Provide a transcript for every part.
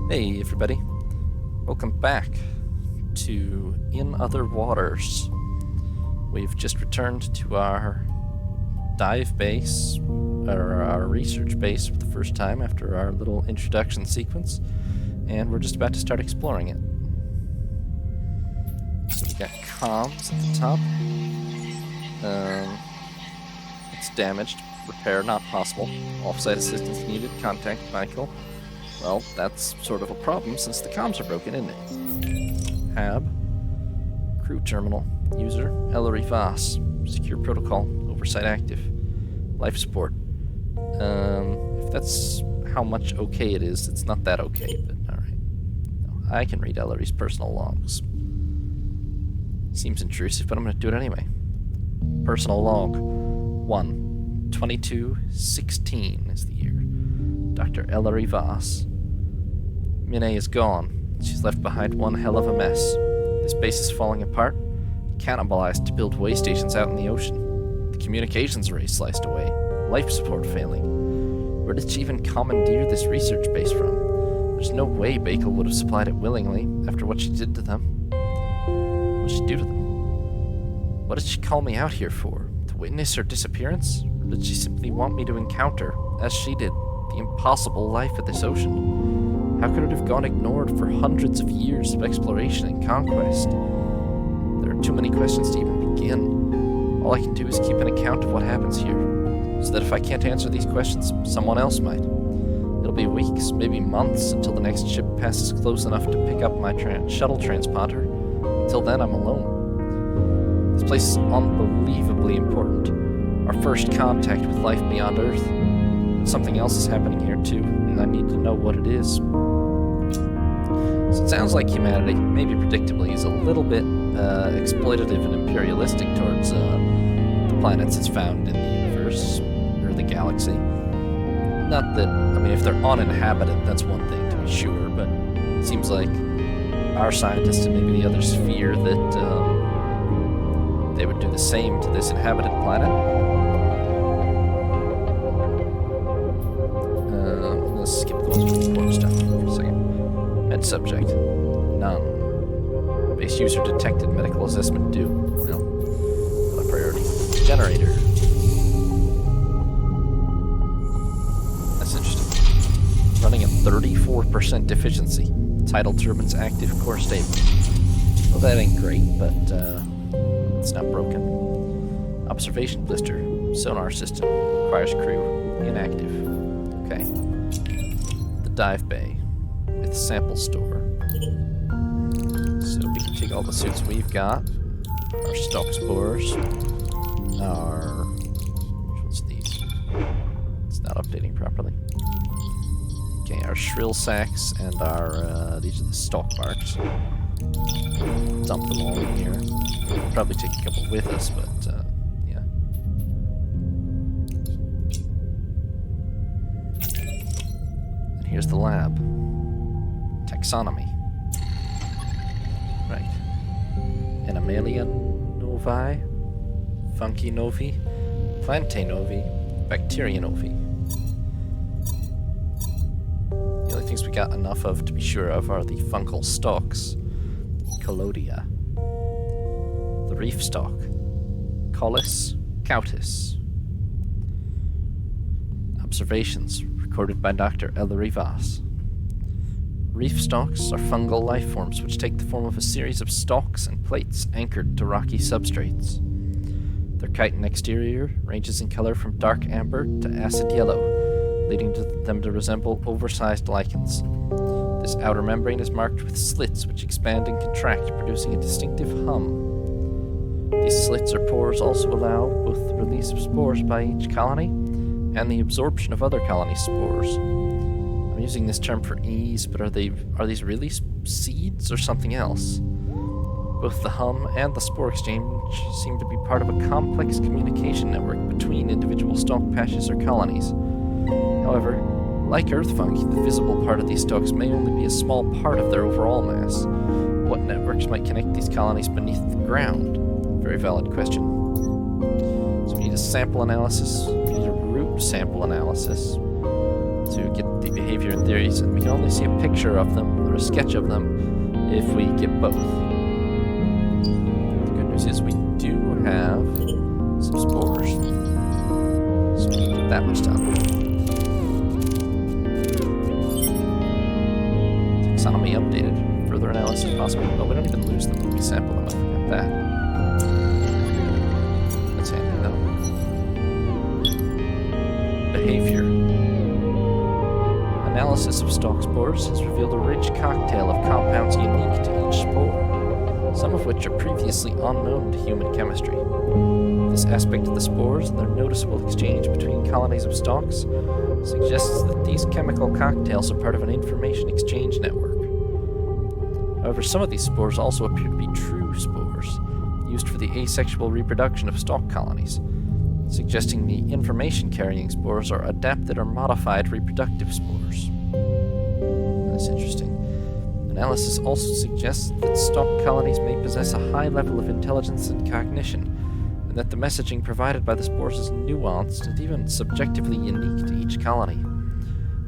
Hey everybody, welcome back to In Other Waters. We've just returned to our dive base, or our research base for the first time after our little introduction sequence, and we're just about to start exploring it. So we got comms at the top. It's damaged. Repair not possible. Offsite assistance needed. Contact Michael. Well, that's sort of a problem since the comms are broken, isn't it? Hab. Crew terminal. User. Ellery Voss. Secure protocol. Oversight active. Life support. If that's how much okay it is, it's not that okay, but alright. No, I can read Ellery's personal logs. Seems intrusive, but I'm going to do it anyway. Personal log. 1/22/16 is the year. Dr. Ellery Voss. Minae is gone. She's left behind one hell of a mess. This base is falling apart. Cannibalized to build way stations out in the ocean. The communications array sliced away. Life support failing. Where did she even commandeer this research base from? There's no way Bakel would have supplied it willingly after what she did to them. What did she do to them? What did she call me out here for? To witness her disappearance? Or did she simply want me to encounter, as she did, the impossible life of this ocean? How could it have gone ignored for hundreds of years of exploration and conquest? There are too many questions to even begin. All I can do is keep an account of what happens here, so that if I can't answer these questions, someone else might. It'll be weeks, maybe months, until the next ship passes close enough to pick up my shuttle transponder. Until then, I'm alone. This place is unbelievably important. Our first contact with life beyond Earth. But something else is happening here too, and I need to know what it is. So it sounds like humanity, maybe predictably, is a little bit exploitative and imperialistic towards the planets it's found in the universe, or the galaxy. Not that, I mean, if they're uninhabited, that's one thing to be sure, but it seems like our scientists and maybe the others fear that they would do the same to this inhabited planet. Let's skip the ones with the important stuff for a second. Med subject. None. Base user detected. Medical assessment due. No. Not a priority. Generator. That's interesting. Running at 34% efficiency. Tidal turbines active. Core stable. Well, that ain't great, but it's not broken. Observation blister. Sonar system. Requires crew. Inactive. Okay. The dive bay. With sample store. So we can take all the suits we've got. Our stock spores. Our... which one's these? It's not updating properly. Okay, our shrill sacks and our... these are the stock marks. Dump them all in here. Probably take a couple with us, but yeah. And here's the lab. Taxonomy. Right. Animalia novi, fungi novi, plantae novi, bacteria novi. The only things we got enough of to be sure of are the fungal stalks. Collodia. The reef stalk. Collis cautus. Observations recorded by Dr. Ellery Voss. Reef stalks are fungal life forms which take the form of a series of stalks and plates anchored to rocky substrates. Their chitin exterior ranges in color from dark amber to acid yellow, leading them to resemble oversized lichens. This outer membrane is marked with slits which expand and contract, producing a distinctive hum. These slits or pores also allow both the release of spores by each colony and the absorption of other colony spores. I'm using this term for ease, but are these really seeds or something else? Both the hum and the spore exchange seem to be part of a complex communication network between individual stalk patches or colonies. However, like earth fungi, the visible part of these stalks may only be a small part of their overall mass. What networks might connect these colonies beneath the ground? Very valid question. So we need a sample analysis, we need a root sample analysis. to get the behavior and theories, and we can only see a picture of them, or a sketch of them, if we get both. The good news is we do have some spores, so we didn't get that much done. Taxonomy updated. Further analysis possible. Oh, we don't even lose them when we sample them. I forgot that. That's handy though. Behavior. Analysis of stalk spores has revealed a rich cocktail of compounds unique to each spore, some of which are previously unknown to human chemistry. This aspect of the spores and their noticeable exchange between colonies of stalks suggests that these chemical cocktails are part of an information exchange network. However, some of these spores also appear to be true spores, used for the asexual reproduction of stalk colonies, suggesting the information-carrying spores are adapted or modified reproductive spores. That's interesting. Analysis also suggests that stalk colonies may possess a high level of intelligence and cognition, and that the messaging provided by the spores is nuanced and even subjectively unique to each colony.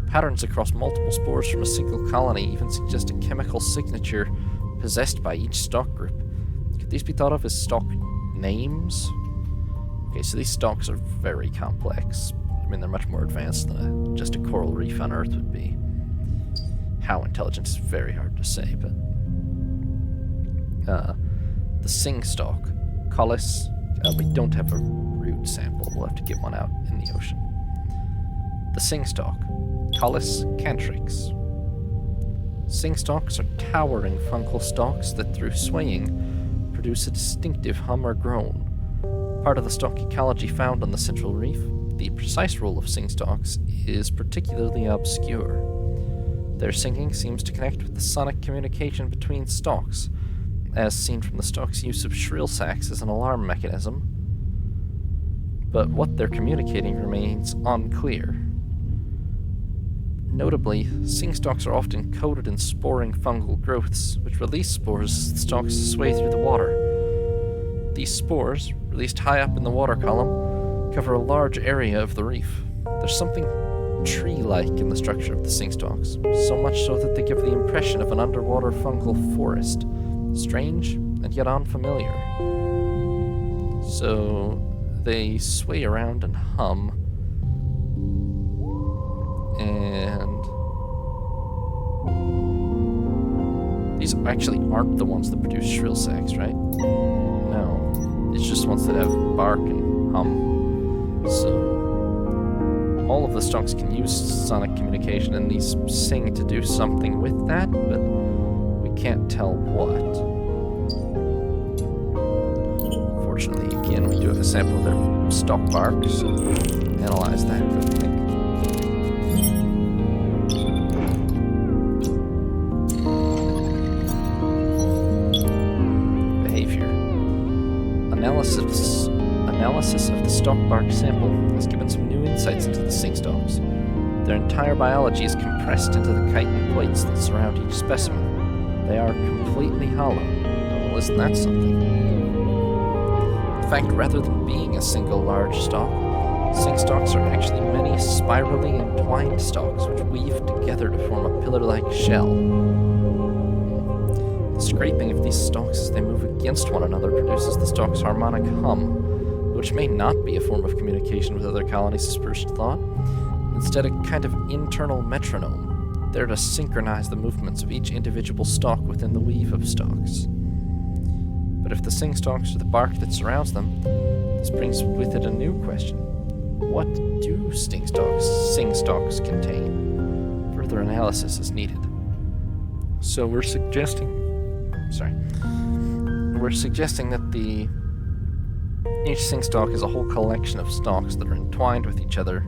Patterns across multiple spores from a single colony even suggest a chemical signature possessed by each stalk group. Could these be thought of as stalk names? Okay, so these stalks are very complex. I mean, they're much more advanced than just a coral reef on Earth would be. How intelligent is very hard to say, but... the sing stalk, Collis, we don't have a root sample. We'll have to get one out in the ocean. The sing stalk, Collis cantrix. Sing stalks are towering fungal stalks that, through swaying, produce a distinctive hum or groan. Part of the stalk ecology found on the central reef, the precise role of sing stalks is particularly obscure. Their singing seems to connect with the sonic communication between stalks, as seen from the stalk's use of shrill sacs as an alarm mechanism. But what they're communicating remains unclear. Notably, sing stalks are often coated in sporing fungal growths, which release spores as the stalks sway through the water. These spores, released high up in the water column, cover a large area of the reef. There's something tree-like in the structure of the sing stalks, so much so that they give the impression of an underwater fungal forest. Strange, and yet unfamiliar. So, they sway around and hum, and these actually aren't the ones that produce shrill sacs, right? No, it's just ones that have bark and hum. So all of the stalks can use sonic communication, and these sing to do something with that, but we can't tell what. Fortunately, again, we do have a sample of their stalk bark, so analyze that real quick. Analysis of the stalk bark sample has given some new insights into the sing stalks. Their entire biology is compressed into the chitin plates that surround each specimen. They are completely hollow. Well, isn't that something? In fact, rather than being a single large stalk, sing stalks are actually many spirally entwined stalks which weave together to form a pillar-like shell. The scraping of these stalks as they move against one another produces the stalk's harmonic hum, which may not be a form of communication with other colonies as first thought, instead a kind of internal metronome, there to synchronize the movements of each individual stalk within the weave of stalks. But if the sing stalks are the bark that surrounds them, this brings with it a new question. What do sing stalks contain? Further analysis is needed. So we're suggesting that each sing stalk is a whole collection of stalks that are entwined with each other,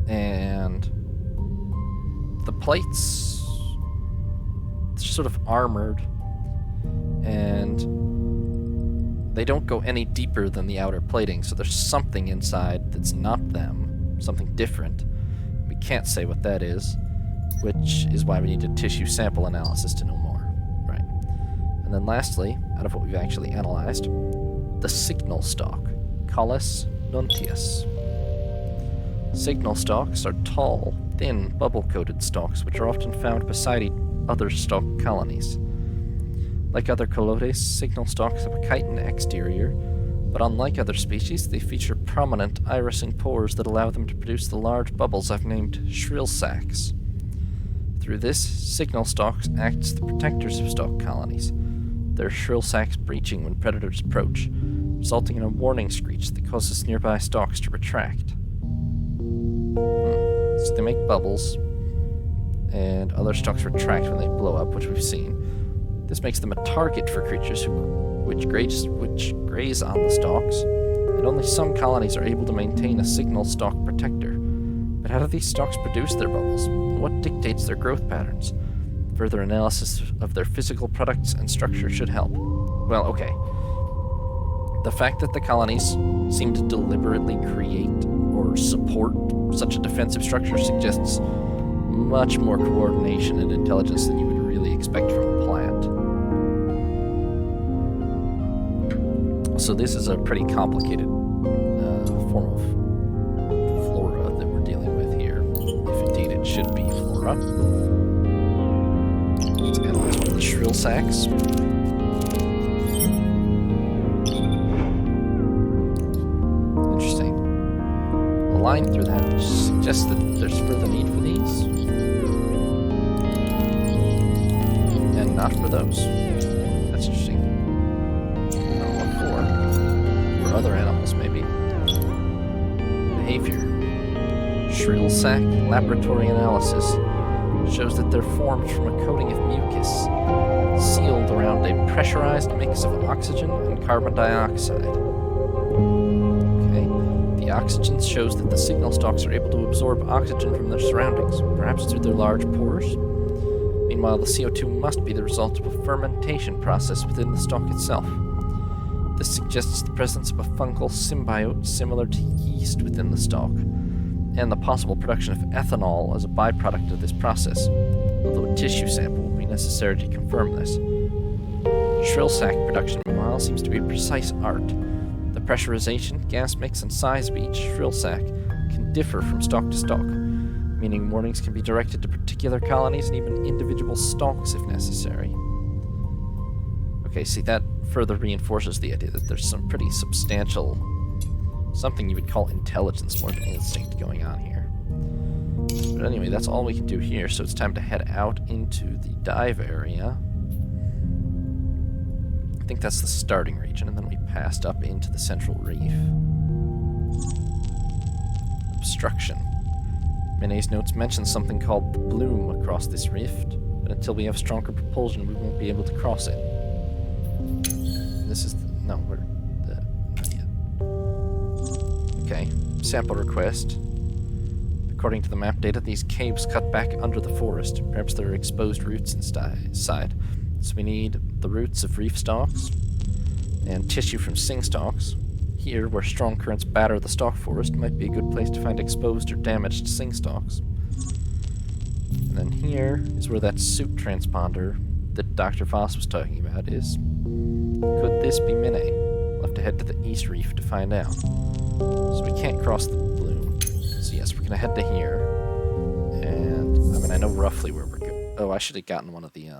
and the plates are sort of armored, and they don't go any deeper than the outer plating, so there's something inside that's not them, something different. We can't say what that is, which is why we need a tissue sample analysis to know more. Right. And then lastly, out of what we've actually analyzed, the signal stalk, Collis nuntius. Signal stalks are tall, thin, bubble-coated stalks which are often found beside other stalk colonies. Like other calotes, signal stalks have a chitin exterior, but unlike other species, they feature prominent irising pores that allow them to produce the large bubbles I've named shrill sacs. Through this, signal stalks act as the protectors of stalk colonies, their shrill sacs breaching when predators approach, resulting in a warning screech that causes nearby stalks to retract. So they make bubbles, and other stalks retract when they blow up, which we've seen. This makes them a target for creatures which graze on the stalks, and only some colonies are able to maintain a signal stalk protector. But how do these stalks produce their bubbles? And what dictates their growth patterns? Further analysis of their physical products and structure should help. Well, okay. The fact that the colonies seem to deliberately create or support such a defensive structure suggests much more coordination and intelligence than you would really expect from a plant. So this is a pretty complicated form of flora that we're dealing with here, if indeed it should be flora. Let's analyze one of the shrill sacs. Interesting. A line through that suggests that there's further need for these, and not for those. That's interesting. For other animals, maybe. Behavior. Shrill sac laboratory analysis shows that they're formed from a coating of mucus sealed around a pressurized mix of oxygen and carbon dioxide. Okay. The oxygen shows that the signal stalks are able to absorb oxygen from their surroundings, perhaps through their large pores. Meanwhile, the CO2 must be the result of a fermentation process within the stalk itself. This suggests the presence of a fungal symbiote similar to yeast within the stalk, and the possible production of ethanol as a byproduct of this process, although a tissue sample will be necessary to confirm this. Shrill sac production, meanwhile, seems to be a precise art. The pressurization, gas mix, and size of each shrill sac can differ from stalk to stalk, meaning warnings can be directed to particular colonies and even individual stalks if necessary. Okay, see, that further reinforces the idea that there's some pretty substantial, something you would call intelligence more than instinct going on here. But anyway, that's all we can do here, so it's time to head out into the dive area. I think that's the starting region, and then we passed up into the central reef. Obstruction. Minae's notes mention something called the bloom across this rift, but until we have stronger propulsion, we won't be able to cross it. This is not yet. Okay, sample request. According to the map data, these caves cut back under the forest. Perhaps there are exposed roots inside. So we need the roots of reef stalks and tissue from sing stalks. Here, where strong currents batter the stalk forest, might be a good place to find exposed or damaged sing stalks. And then here is where that suit transponder that Dr. Voss was talking about is. Could this be Minae? We'll have to head to the east reef to find out. So we can't cross the bloom. So yes, we're gonna head to here. And, I mean, I know roughly where we're going. Oh, I should have gotten one of the,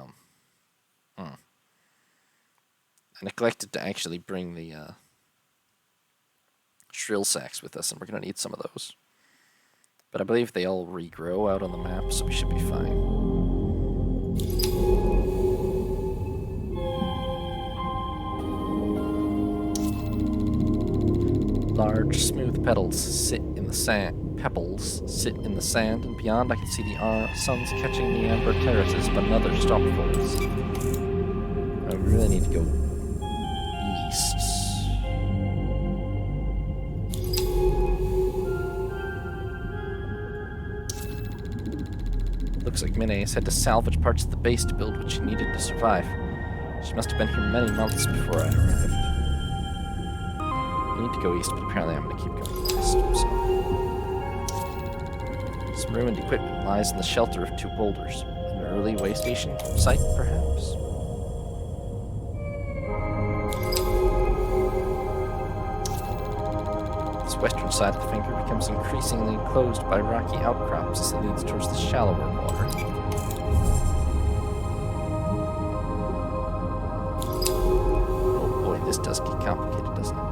I neglected to actually bring the, shrill sacs with us, and we're gonna need some of those. But I believe they all regrow out on the map, so we should be fine. Large, smooth pebbles sit in the sand, and beyond I can see the suns catching the amber terraces of another stalk forest. I really need to go east. Looks like Minae has had to salvage parts of the base to build what she needed to survive. She must have been here many months before I arrived. I need to go east, but apparently I'm going to keep going west. So. Some ruined equipment lies in the shelter of two boulders. An early way station site, perhaps? This western side of the finger becomes increasingly enclosed by rocky outcrops as it leads towards the shallower water. Oh boy, this does get complicated, doesn't it?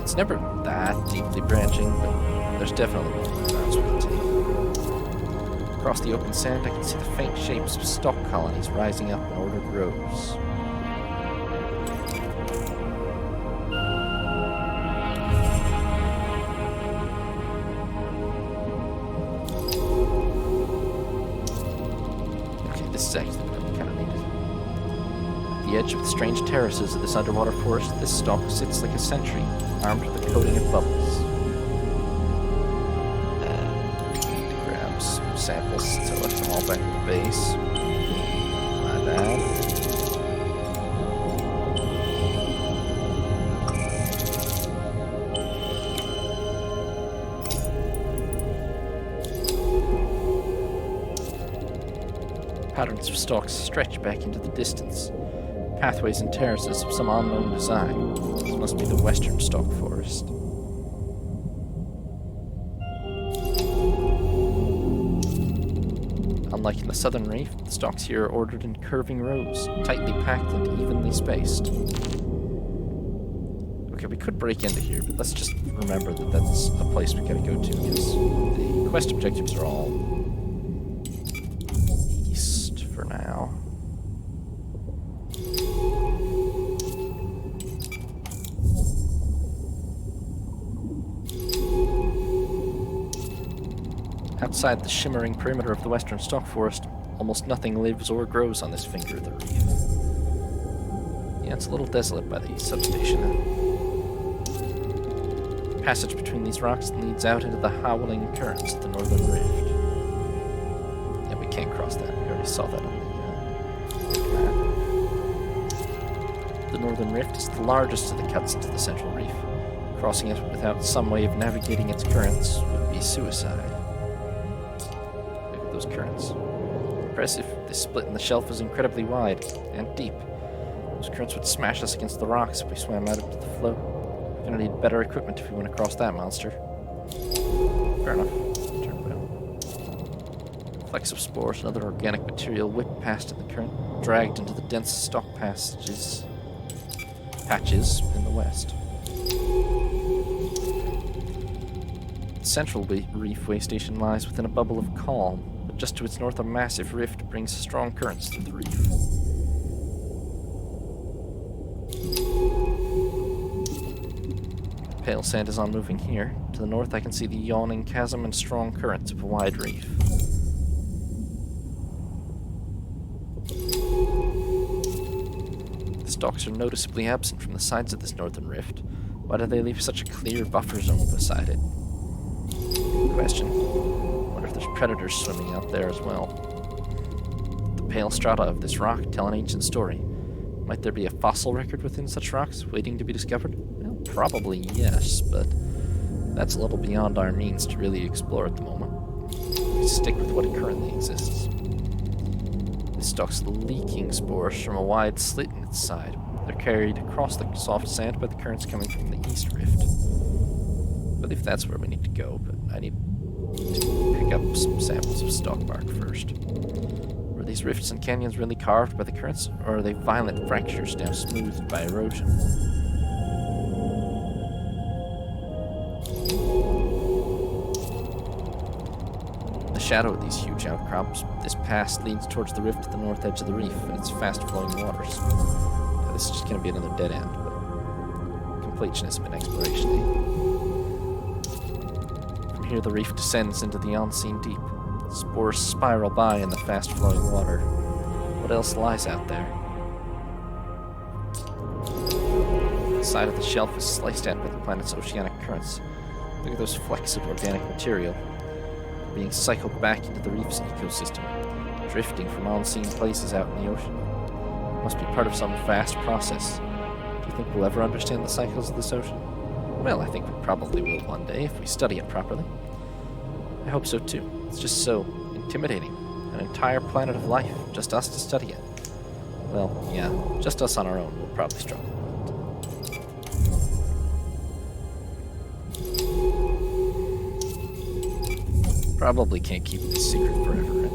It's never that deeply branching, but there's definitely more routes we can take. Across the open sand, I can see the faint shapes of stock colonies rising up in ordered rows. This is actually kind of neat. At the edge of the strange terraces of this underwater forest, this stalk sits like a sentry, armed with a coating of bubbles. We need to grab some samples, so I left them all back at the base. My bad. Patterns of stalks stretch back into the distance. Pathways and terraces of some unknown design. This must be the western stalk forest. Unlike in the southern reef, the stalks here are ordered in curving rows, tightly packed and evenly spaced. Okay, we could break into here, but let's just remember that that's a place we gotta go to, because the quest objectives are all east for now. Outside the shimmering perimeter of the western stalk forest, almost nothing lives or grows on this finger of the reef. Yeah, it's a little desolate by the substation. The passage between these rocks leads out into the howling currents of the northern rift. Yeah, we can't cross that. We already saw that on the map. The northern rift is the largest of the cuts into the central reef. Crossing it without some way of navigating its currents would be suicide. Those currents. Impressive. This split in the shelf is incredibly wide and deep. Those currents would smash us against the rocks if we swam out into the flow. We're gonna need better equipment if we want to cross that monster. Fair enough. Turn around. Flecks of spores and other organic material whip past in the current, dragged into the dense stalk patches in the west. The central reef way station lies within a bubble of calm. Just to its north, a massive rift brings strong currents through the reef. The pale sand is unmoving here. To the north, I can see the yawning chasm and strong currents of a wide reef. The stalks are noticeably absent from the sides of this northern rift. Why do they leave such a clear buffer zone beside it? Good question. There's predators swimming out there as well. The pale strata of this rock tell an ancient story. Might there be a fossil record within such rocks waiting to be discovered? Well, probably yes, but that's a little beyond our means to really explore at the moment. We stick with what currently exists. This stalk's leaking spores from a wide slit in its side. They're carried across the soft sand by the currents coming from the east rift. I believe that's where we need to go, but I need to pick up some samples of stalk bark first. Were these rifts and canyons really carved by the currents, or are they violent fractures now smoothed by erosion? In the shadow of these huge outcrops, this pass leads towards the rift at the north edge of the reef and its fast-flowing waters. Now, this is just going to be another dead end, but completionism in exploration, eh? Here the reef descends into the unseen deep. Spores spiral by in the fast-flowing water. What else lies out there? The side of the shelf is sliced out by the planet's oceanic currents. Look at those flecks of organic material. They're being cycled back into the reef's ecosystem, drifting from unseen places out in the ocean. It must be part of some vast process. Do you think we'll ever understand the cycles of this ocean? Well, I think we probably will one day if we study it properly. I hope so too. It's just so intimidating. An entire planet of life, just us to study it. Well, yeah, just us on our own will probably struggle. Probably can't keep this secret forever, right?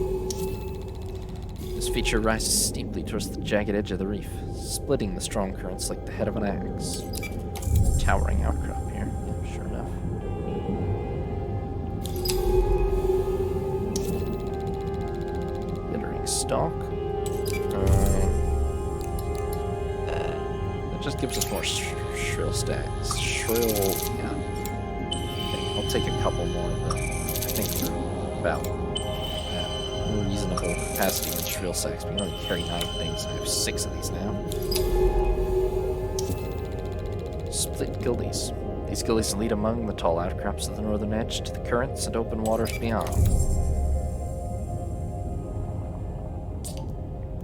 This feature rises steeply towards the jagged edge of the reef, splitting the strong currents like the head of an axe. Towering outcrop here. Yeah, sure enough. Glittering stalk. That just gives us more shrill stats. Yeah. I'll take a couple more, but I think we're about reasonable capacity in shrill sacks. We can only carry 9 things. I have 6 of these now. Split gullies. These gullies lead among the tall outcrops of the northern edge to the currents and open waters beyond.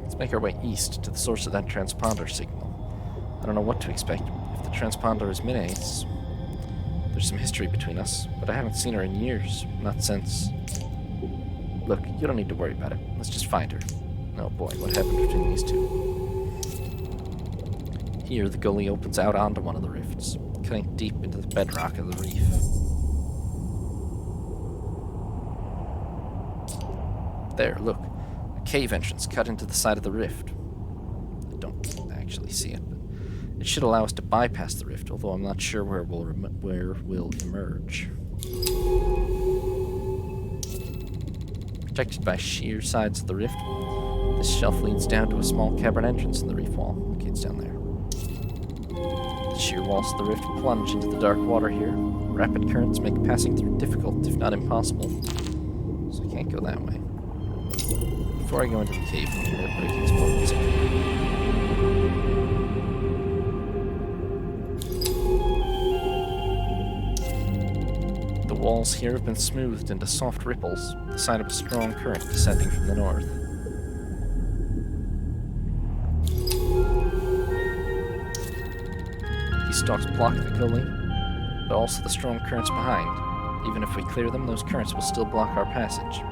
Let's make our way east to the source of that transponder signal. I don't know what to expect. If the transponder is Minae's, there's some history between us, but I haven't seen her in years. Not since... Look, you don't need to worry about it. Let's just find her. Oh boy, what happened between these two? Here, the gully opens out onto one of the rifts, cutting deep into the bedrock of the reef. There, look. A cave entrance cut into the side of the rift. I don't actually see it, but it should allow us to bypass the rift, although I'm not sure where we'll emerge. Protected by sheer sides of the rift, this shelf leads down to a small cavern entrance in the reef wall. Okay, it's down there. The sheer walls of the rift plunge into the dark water here. Rapid currents make passing through difficult, if not impossible. So I can't go that way. Before I go into the cave, I'm going to break explosives. The walls here have been smoothed into soft ripples, the sign of a strong current descending from the north. These stalks block the gully, but also the strong currents behind. Even if we clear them, those currents will still block our passage.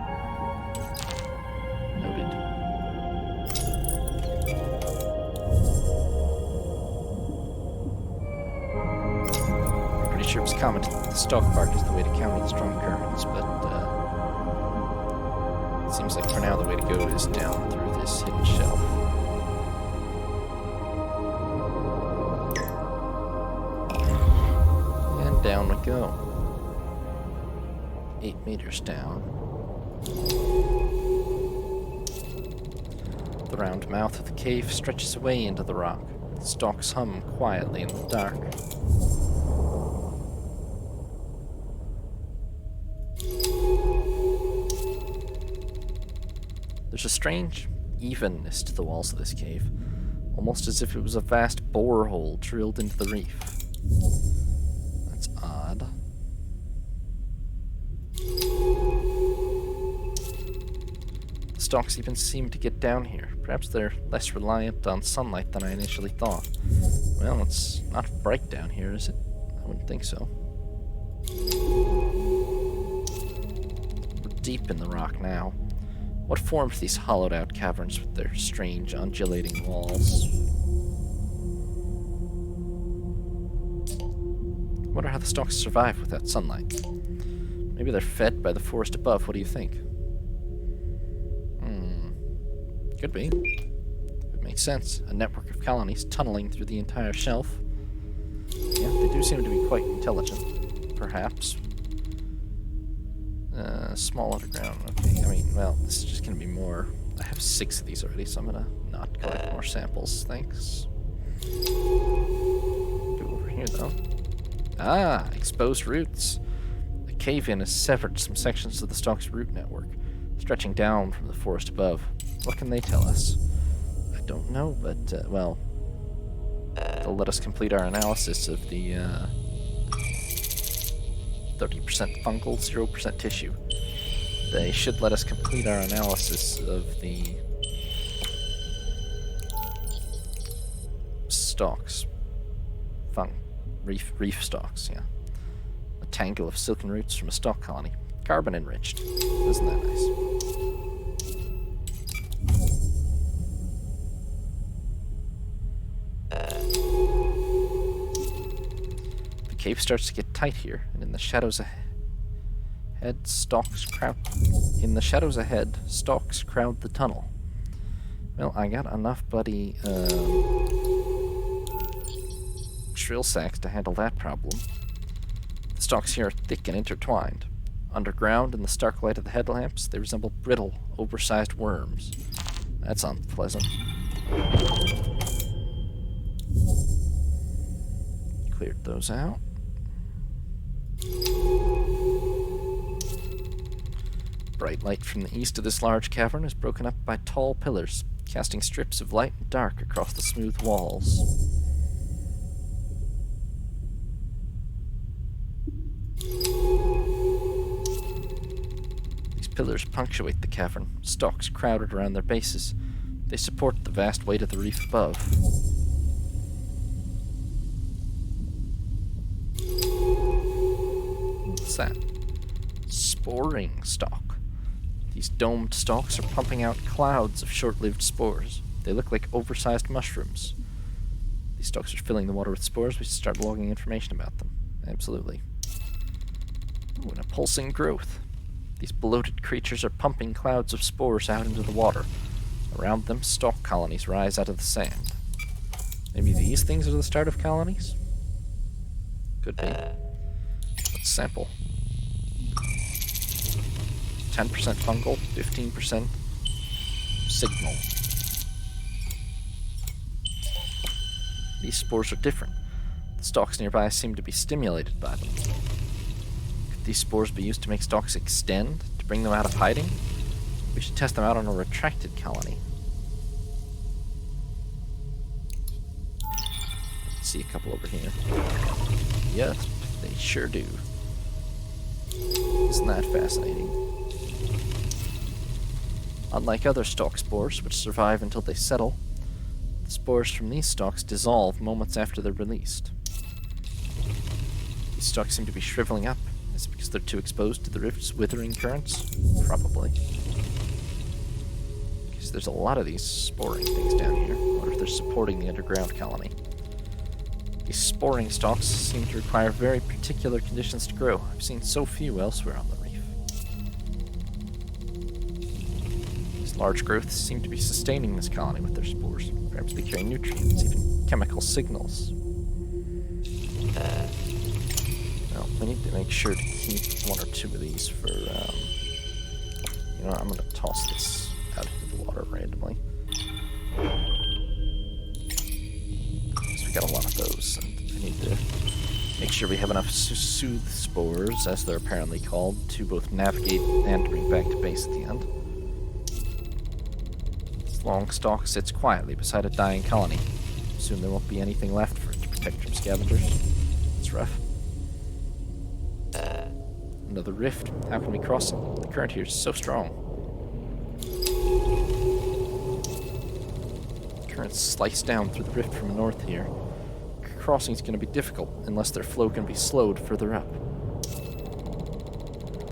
Noted. I'm pretty sure it was commented that the stalk bark is the way to counter the strong currents, but it seems like for now the way to go is down through this hidden shelf. And down we go. 8 meters down. The round mouth of the cave stretches away into the rock. The stalks hum quietly in the dark. There's a strange evenness to the walls of this cave, almost as if it was a vast borehole drilled into the reef. That's odd. The stalks even seem to get down here. Perhaps they're less reliant on sunlight than I initially thought. Well, it's not bright down here, is it? I wouldn't think so. We're deep in the rock now. What formed these hollowed-out caverns with their strange, undulating walls? I wonder how the stalks survive without sunlight. Maybe they're fed by the forest above. What do you think? Could be. It makes sense. A network of colonies tunneling through the entire shelf. Yeah, they do seem to be quite intelligent. Perhaps. Small underground. Okay, I mean, well, this is just going to be more. I have 6 of these already, so I'm going to not collect more samples. Thanks. Go over here, though. Ah, exposed roots. A cave-in has severed some sections of the stalk's root network, stretching down from the forest above. What can they tell us? I don't know, but, well, they'll let us complete our analysis of the 30% fungal, 0% tissue. They should let us complete our analysis of the stalks. Reef stalks, yeah. A tangle of silken roots from a stalk colony. Carbon enriched. Isn't that nice? The cave starts to get tight here, and in the shadows Head stalks crowd. In the shadows ahead, stalks crowd the tunnel. Well, I got enough bloody shrill sacks to handle that problem. The stalks here are thick and intertwined. Underground, in the stark light of the headlamps, they resemble brittle, oversized worms. That's unpleasant. Cleared those out. Bright light from the east of this large cavern is broken up by tall pillars, casting strips of light and dark across the smooth walls. These pillars punctuate the cavern, stalks crowded around their bases. They support the vast weight of the reef above. What's that? Sporing stalk. These domed stalks are pumping out clouds of short-lived spores. They look like oversized mushrooms. These stalks are filling the water with spores. We should start logging information about them. Absolutely. Ooh, and a pulsing growth. These bloated creatures are pumping clouds of spores out into the water. Around them, stalk colonies rise out of the sand. Maybe these things are the start of colonies? Could be. Let's sample. 10% fungal, 15% signal. These spores are different. The stalks nearby seem to be stimulated by them. Could these spores be used to make stalks extend, to bring them out of hiding? We should test them out on a retracted colony. See a couple over here. Yes, they sure do. Isn't that fascinating? Unlike other stalk spores, which survive until they settle, the spores from these stalks dissolve moments after they're released. These stalks seem to be shriveling up. Is it because they're too exposed to the rift's withering currents? Probably. Because there's a lot of these sporing things down here. I wonder if they're supporting the underground colony. These sporing stalks seem to require very particular conditions to grow. I've seen so few elsewhere on the reef. Large growths seem to be sustaining this colony with their spores. Perhaps they carry nutrients, even chemical signals. Well, we need to make sure to keep one or two of these for, you know what, I'm going to toss this out into the water randomly. Because we got a lot of those, and we need to make sure we have enough soothe spores, as they're apparently called, to both navigate and bring back to base at the end. Long stalk sits quietly beside a dying colony. Soon there won't be anything left for it to protect from scavengers. It's rough. Another rift. How can we cross it? The current here is so strong. The current's sliced down through the rift from the north here. Crossing is going to be difficult unless their flow can be slowed further up.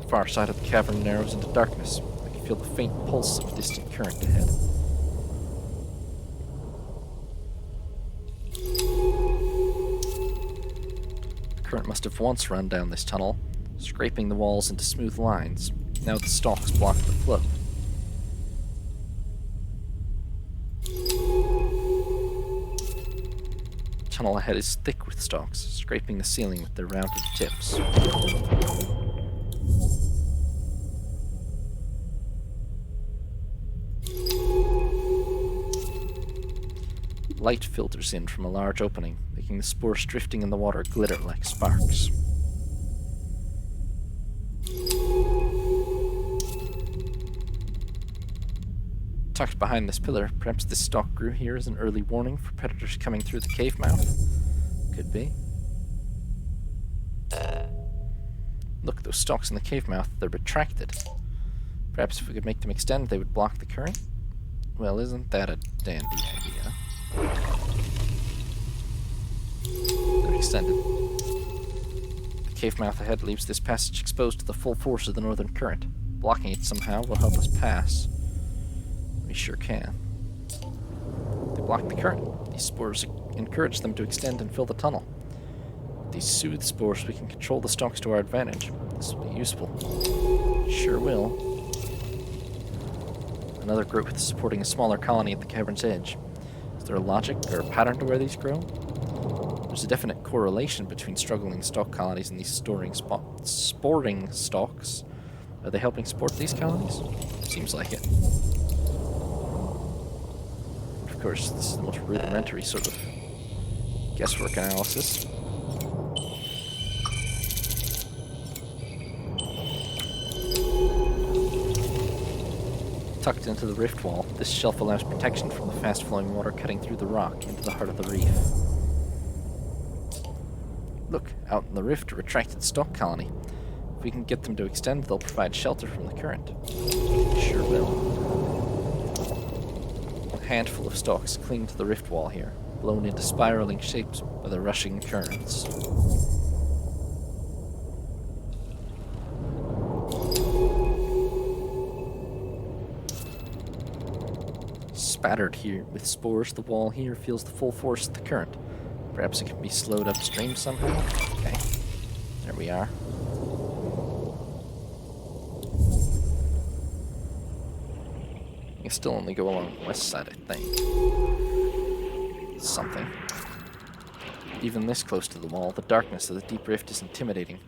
The far side of the cavern narrows into darkness. I can feel the faint pulse of distant current ahead. Current must have once run down this tunnel, scraping the walls into smooth lines. Now the stalks block the flow. The tunnel ahead is thick with stalks, scraping the ceiling with their rounded tips. Light filters in from a large opening, making the spores drifting in the water glitter like sparks. Tucked behind this pillar, perhaps this stalk grew here as an early warning for predators coming through the cave mouth? Could be. Look, those stalks in the cave mouth, they're retracted. Perhaps if we could make them extend, they would block the current? Well, isn't that a dandy idea? They're extended. The cave mouth ahead leaves this passage exposed to the full force of the northern current. Blocking it somehow will help us pass. We sure can. They block the current. These spores encourage them to extend and fill the tunnel. With these soothe spores, we can control the stalks to our advantage. This will be useful. Sure will. Another growth supporting a smaller colony at the cavern's edge. Is there a logic or a pattern to where these grow? There's a definite correlation between struggling stalk colonies and these sporing stalks. Are they helping support these colonies? Seems like it. Of course, this is the most rudimentary sort of guesswork analysis. Tucked into the rift wall, this shelf allows protection from the fast-flowing water cutting through the rock into the heart of the reef. Look, out in the rift, a retracted stalk colony. If we can get them to extend, they'll provide shelter from the current. Sure will. A handful of stalks cling to the rift wall here, blown into spiraling shapes by the rushing currents. Spattered here with spores, the wall here feels the full force of the current. Perhaps it can be slowed upstream somehow? Okay, there we are. You can still only go along the west side, I think. Something. Even this close to the wall, the darkness of the deep rift is intimidating.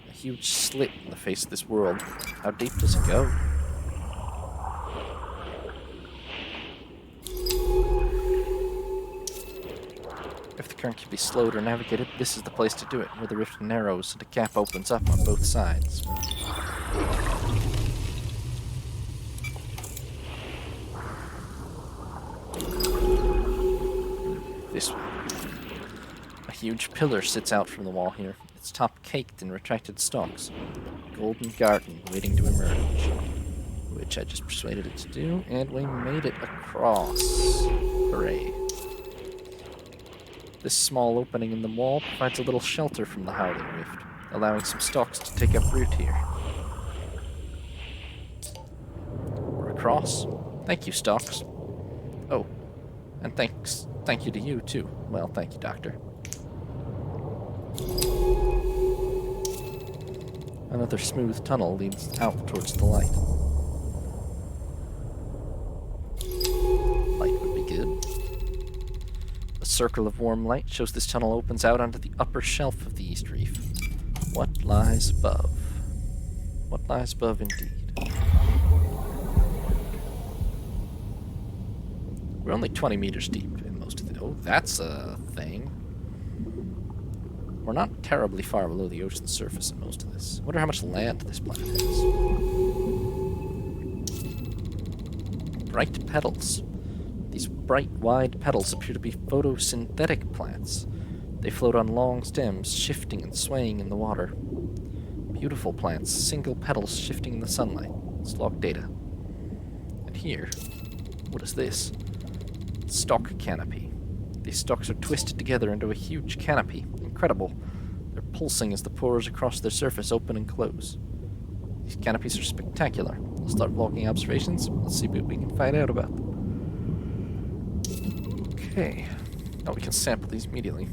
A huge slit in the face of this world. How deep does it go? If the current can be slowed or navigated, this is the place to do it, where the rift narrows and a gap opens up on both sides. This way. A huge pillar sits out from the wall here, its top caked in retracted stalks. A golden garden waiting to emerge. Which I just persuaded it to do, and we made it across. Hooray. This small opening in the wall provides a little shelter from the howling rift, allowing some stalks to take up root here. We're across. Thank you, stalks. Oh, and thank you to you, too. Well, thank you, Doctor. Another smooth tunnel leads out towards the light. Light would be good. A circle of warm light shows this tunnel opens out onto the upper shelf of the East Reef. What lies above? What lies above indeed? We're only 20 meters deep in most of the... Oh, that's a thing. We're not terribly far below the ocean's surface in most of this. I wonder how much land this planet has. Bright petals. These bright, wide petals appear to be photosynthetic plants. They float on long stems, shifting and swaying in the water. Beautiful plants, single petals shifting in the sunlight. It's log data. And here, what is this? Stalk canopy. These stalks are twisted together into a huge canopy. Incredible. They're pulsing as the pores across their surface open and close. These canopies are spectacular. We'll start logging observations. Let's see what we can find out about them. Okay. Now we can sample these immediately.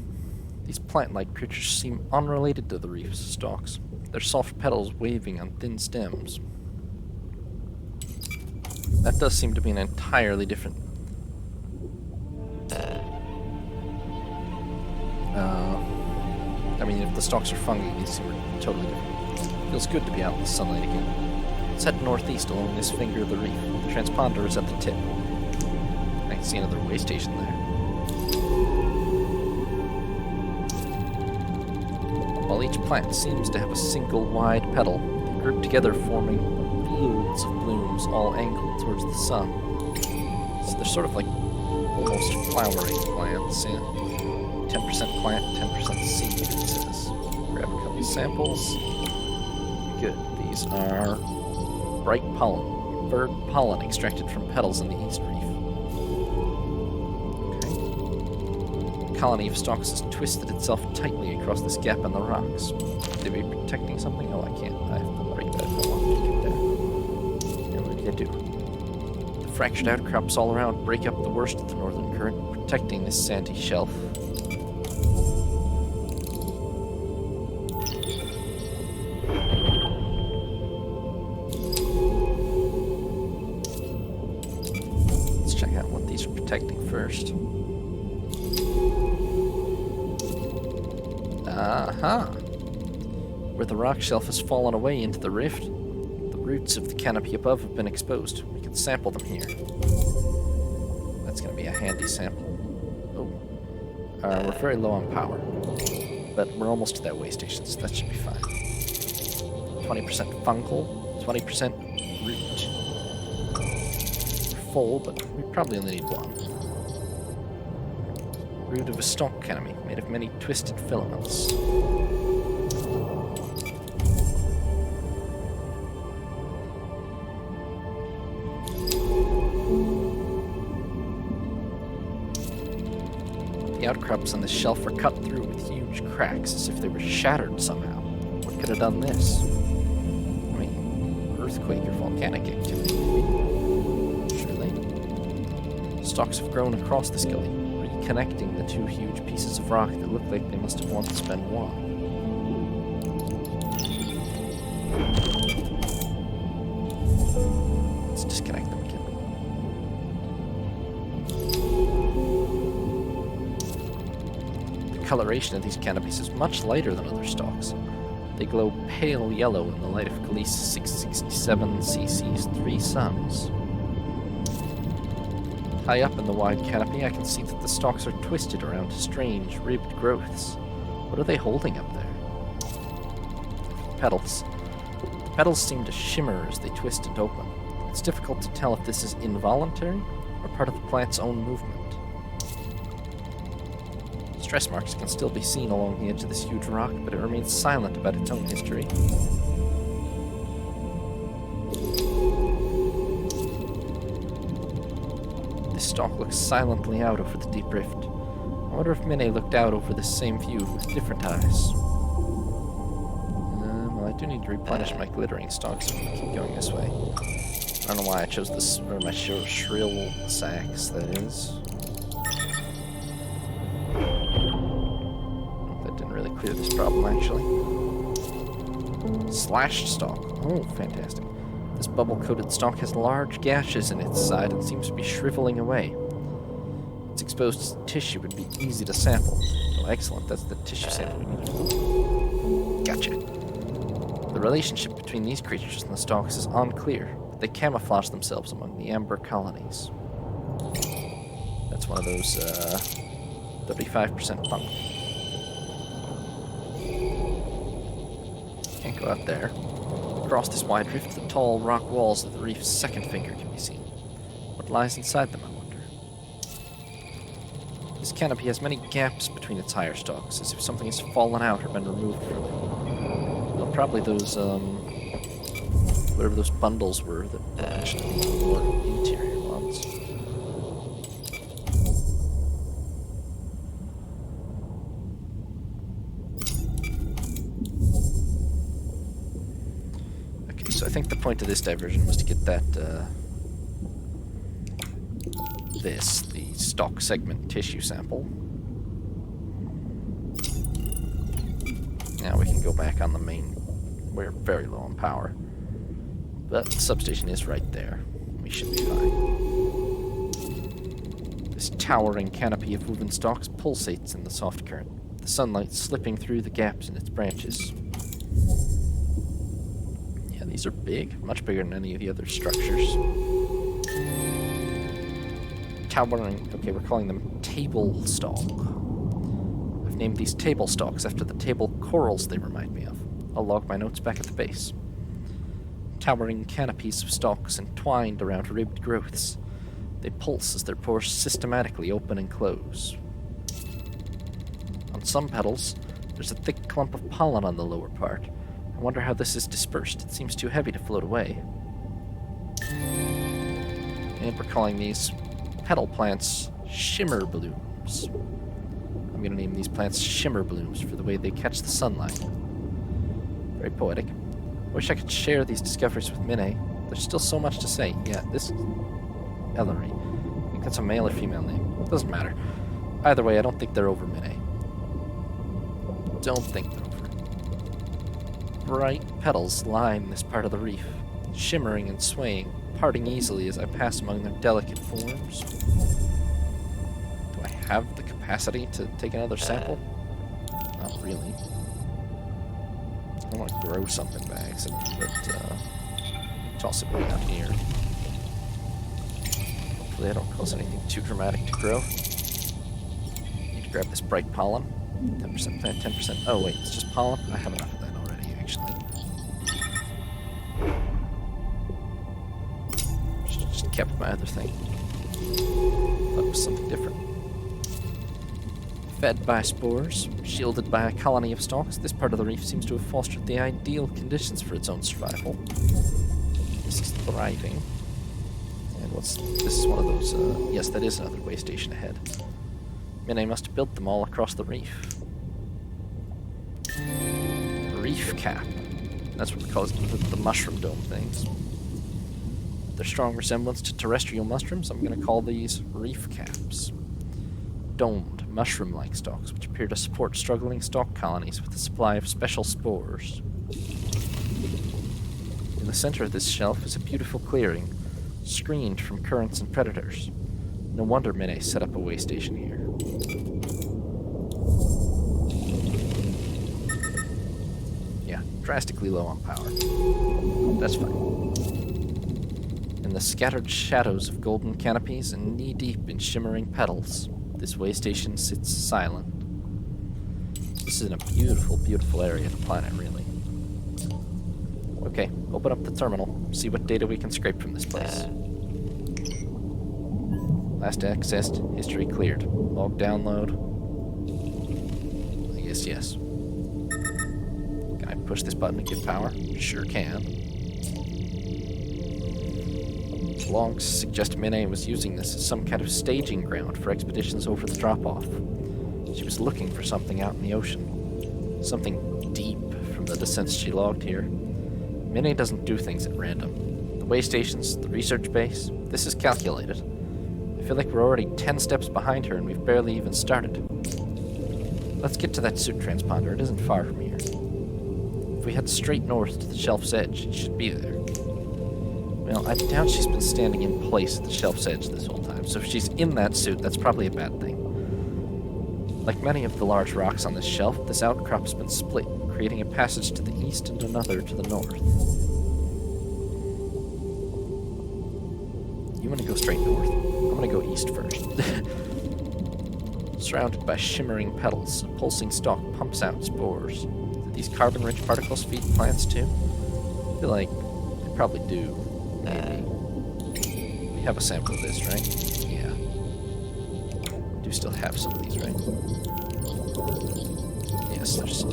These plant-like creatures seem unrelated to the reef's stalks. Their soft petals waving on thin stems. That does seem to be an entirely different... I mean, if the stalks are fungi, these seem totally different. Feels good to be out in the sunlight again. Let's head northeast along this finger of the reef. The transponder is at the tip. I can see another way station there. While each plant seems to have a single wide petal, they group together forming fields of blooms all angled towards the sun. So they're sort of like almost flowering plants, yeah. 10% plant, 10% seed, it says. Grab a couple samples. Good. These are bright pollen, bird pollen extracted from petals in the East Reef. Okay. A colony of stalks has twisted itself tightly across this gap in the rocks. Could they be protecting something? Oh, I can't. I have to break that if I want to get there. And what did I do? The fractured outcrops all around break up the worst of the northern current, protecting this sandy shelf. detecting first. Aha! Where the rock shelf has fallen away into the rift, the roots of the canopy above have been exposed. We can sample them here. That's going to be a handy sample. Oh. We're very low on power, but we're almost to that way station, so that should be fine. 20% fungal, 20% root. We're full, but we probably only need one. Root of a stalk canopy, made of many twisted filaments. The outcrops on the shelf were cut through with huge cracks, as if they were shattered somehow. What could have done this? I mean, earthquake or volcanic activity. Surely. Stalks have grown across this gully, reconnecting the two huge pieces of rock that look like they must have once been one. Let's disconnect them again. The coloration of these canopies is much lighter than other stalks. They glow pale yellow in the light of Gliese 667 cc's 3 suns. High up in the wide canopy, I can see that the stalks are twisted around strange, ribbed growths. What are they holding up there? Petals. The petals seem to shimmer as they twist and open. It's difficult to tell if this is involuntary or part of the plant's own movement. Stress marks can still be seen along the edge of this huge rock, but it remains silent about its own history. This stalk looks silently out over the deep rift. I wonder if Minae looked out over this same view with different eyes. Well, I do need to replenish my glittering stalks so we can keep going this way. I don't know why I chose this, or my shrill sax, that is. Clear this problem, actually. Slashed stalk. Oh, fantastic. This bubble-coated stalk has large gashes in its side and seems to be shriveling away. Its exposed tissue would be easy to sample. Oh, excellent. That's the tissue sample we need. Gotcha. The relationship between these creatures and the stalks is unclear, but they camouflage themselves among the amber colonies. That's one of those, 35% fungal. Can't go out there. Across this wide rift, the tall rock walls of the reef's second finger can be seen. What lies inside them, I wonder? This canopy has many gaps between its higher stalks, as if something has fallen out or been removed from it. Well, probably those, whatever those bundles were that mentioned in the more interior ones. So I think the point of this diversion was to get that, the stalk segment tissue sample. Now we can go back on the main. We're very low on power. But the substation is right there. We should be fine. This towering canopy of woven stalks pulsates in the soft current, the sunlight slipping through the gaps in its branches. These are big, much bigger than any of the other structures. Towering, okay, we're calling them table stalk. I've named these table stalks after the table corals they remind me of. I'll log my notes back at the base. Towering canopies of stalks entwined around ribbed growths. They pulse as their pores systematically open and close. On some petals, there's a thick clump of pollen on the lower part. I wonder how this is dispersed. It seems too heavy to float away. And we're calling these petal plants shimmer blooms. I'm going to name these plants shimmer blooms for the way they catch the sunlight. Very poetic. I wish I could share these discoveries with Minae. There's still so much to say. Yeah, this is Ellery. I think that's a male or female name. It doesn't matter. Either way, I don't think they're over Minae. Don't think they're over. Bright petals line this part of the reef, shimmering and swaying, parting easily as I pass among their delicate forms. have the capacity to take another sample? Not really. I don't want to grow something by accident, but toss it right out here. Hopefully I don't cause anything too dramatic to grow. Need to grab this bright pollen. 10% plant, 10%. Oh wait, it's just pollen? I have enough of that already, actually. Just kept my other thing. Thought it was something different. Fed by spores, shielded by a colony of stalks, this part of the reef seems to have fostered the ideal conditions for its own survival. This is thriving. And this is one of those, yes, that is another way station ahead. Minae must have built them all across the reef. Reef cap. That's what we call the mushroom dome things. Their strong resemblance to terrestrial mushrooms, I'm going to call these reef caps. Domed, mushroom-like stalks, which appear to support struggling stalk colonies with a supply of special spores. In the center of this shelf is a beautiful clearing, screened from currents and predators. No wonder Minae set up a way station here. Yeah, drastically low on power. That's fine. In the scattered shadows of golden canopies and knee-deep in shimmering petals, this way station sits silent. This is in a beautiful, beautiful area of the planet, really. Okay, open up the terminal, see what data we can scrape from this place. Last accessed, history cleared. Log download. I guess yes. Can I push this button to get power? Sure can. Logs suggest Minae was using this as some kind of staging ground for expeditions over the drop-off. She was looking for something out in the ocean. Something deep from the descents she logged here. Minae doesn't do things at random. The way stations, the research base, this is calculated. I feel like we're already 10 steps behind her and we've barely even started. Let's get to that suit transponder. It isn't far from here. If we head straight north to the shelf's edge, it should be there. Well, I doubt she's been standing in place at the shelf's edge this whole time, so if she's in that suit, that's probably a bad thing. Like many of the large rocks on this shelf, this outcrop's been split, creating a passage to the east and another to the north. You want to go straight north? I'm going to go east first. Surrounded by shimmering petals, a pulsing stalk pumps out spores. Do these carbon-rich particles feed plants too? I feel like they probably do. Maybe. We have a sample of this, right? Yeah. We do still have some of these, right? Yes, there's some.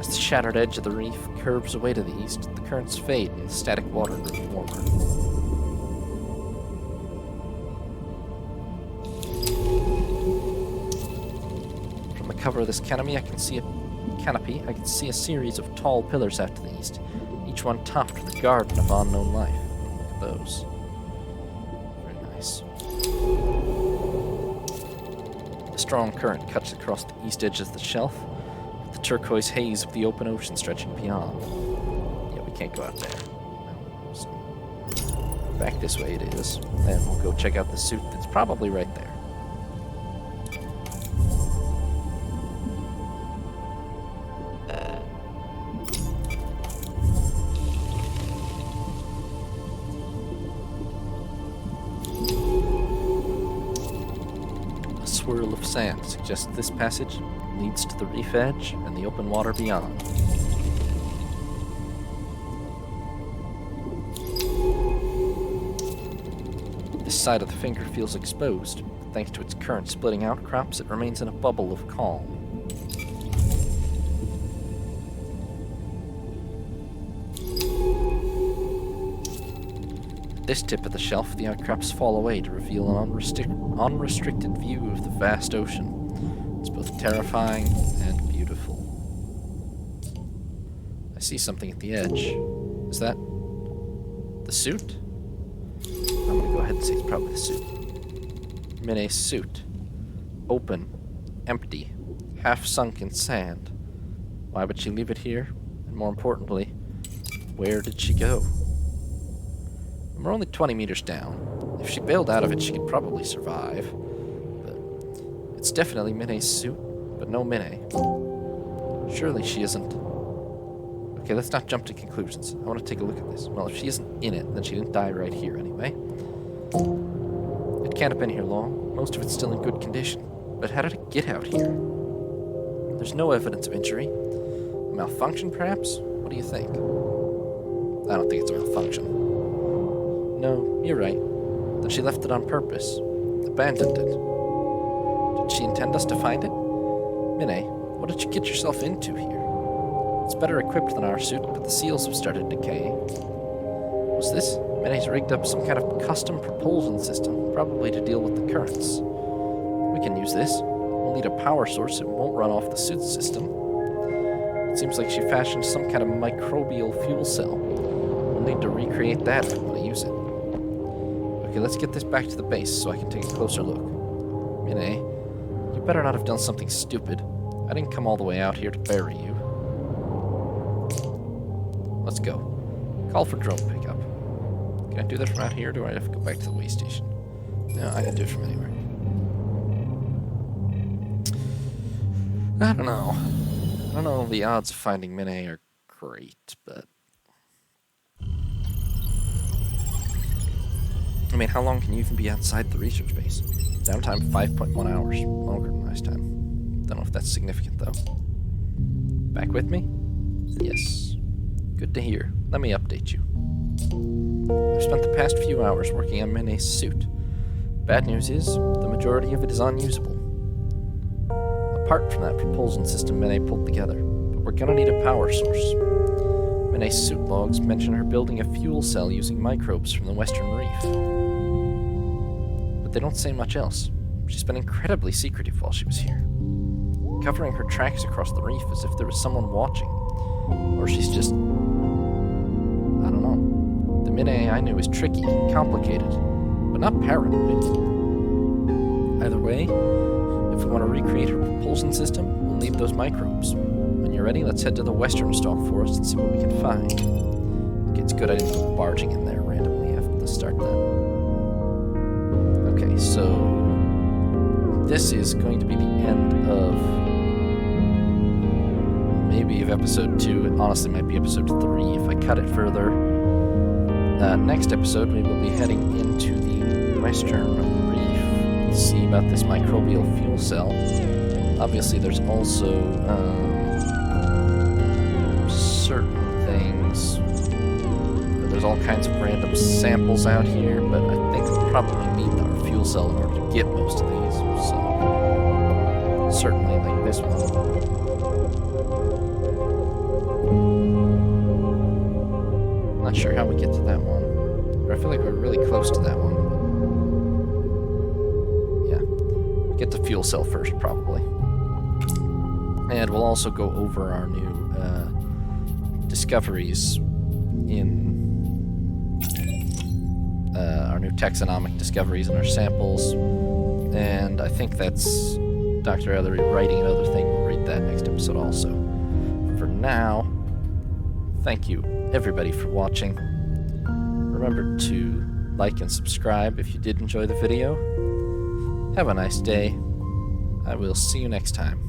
As the shattered edge of the reef curves away to the east, the currents fade and the static water grows warmer. Cover of this canopy, I can see a series of tall pillars out to the east, each one topped with a garden of unknown life. Look at those. Very nice. The strong current cuts across the east edge of the shelf, with the turquoise haze of the open ocean stretching beyond. Yeah, we can't go out there. No. So, back this way it is, and we'll go check out the suit that's probably right there. Swirl of sand suggests this passage leads to the reef edge and the open water beyond. This side of the finger feels exposed, but thanks to its current splitting outcrops, it remains in a bubble of calm. At this tip of the shelf, the outcrops fall away to reveal an unrestricted view of the vast ocean. It's both terrifying and beautiful. I see something at the edge. Is that the suit? I'm gonna go ahead and say it's probably the suit. Minae's suit. Open. Empty. Half sunk in sand. Why would she leave it here? And more importantly, where did she go? And we're only 20 meters down. If she bailed out of it, she could probably survive. But it's definitely Minae's suit, but no Minae. Surely she isn't. Okay, let's not jump to conclusions. I want to take a look at this. Well, if she isn't in it, then she didn't die right here anyway. It can't have been here long. Most of it's still in good condition. But how did it get out here? There's no evidence of injury. A malfunction, perhaps? What do you think? I don't think it's a malfunction. No, you're right. Then she left it on purpose. Abandoned it. Did she intend us to find it? Minae, what did you get yourself into here? It's better equipped than our suit, but the seals have started decaying. What's this? Minae's rigged up some kind of custom propulsion system, probably to deal with the currents. We can use this. We'll need a power source that won't run off the suit system. It seems like she fashioned some kind of microbial fuel cell. We'll need to recreate that if we want to use it. Okay, let's get this back to the base so I can take a closer look. Minae, you better not have done something stupid. I didn't come all the way out here to bury you. Let's go. Call for drone pickup. Can I do that from out here, or do I have to go back to the way station? No, I can do it from anywhere. I don't know. I don't know, the odds of finding Minae are great, but... I mean, how long can you even be outside the research base? Downtime 5.1 hours. Longer than last time. Don't know if that's significant, though. Back with me? Yes. Good to hear. Let me update you. I've spent the past few hours working on Minae's suit. Bad news is, the majority of it is unusable. Apart from that propulsion system Minae pulled together, but we're gonna need a power source. Minae's suit logs mention her building a fuel cell using microbes from the Western Reef. But they don't say much else. She's been incredibly secretive while she was here, covering her tracks across the reef as if there was someone watching. Or she's just... I don't know. The Minae I knew is tricky, complicated, but not paranoid. Either way, if we want to recreate her propulsion system, we'll need those microbes. When you're ready, let's head to the Western Stalk Forest and see what we can find. Okay, it's good I didn't go barging in there randomly. I have to start that. Okay, so... this is going to be the end of... maybe of episode 2. It honestly might be episode 3 if I cut it further. Next episode, we will be heading into the Western Reef to see about this microbial fuel cell. Obviously, there's also certain things. There's all kinds of random samples out here, but I think we'll probably need our fuel cell in order to get most of these. So, certainly like this one. Not sure how we get to that one. But I feel like we're really close to that one. Yeah. We'll get the fuel cell first, probably. And we'll also go over our new discoveries in our new taxonomic discoveries in our samples. And I think that's Dr. Ellery writing another thing. We'll read that next episode also. For now, thank you everybody for watching. Remember to like and subscribe if you did enjoy the video. Have a nice day. I will see you next time.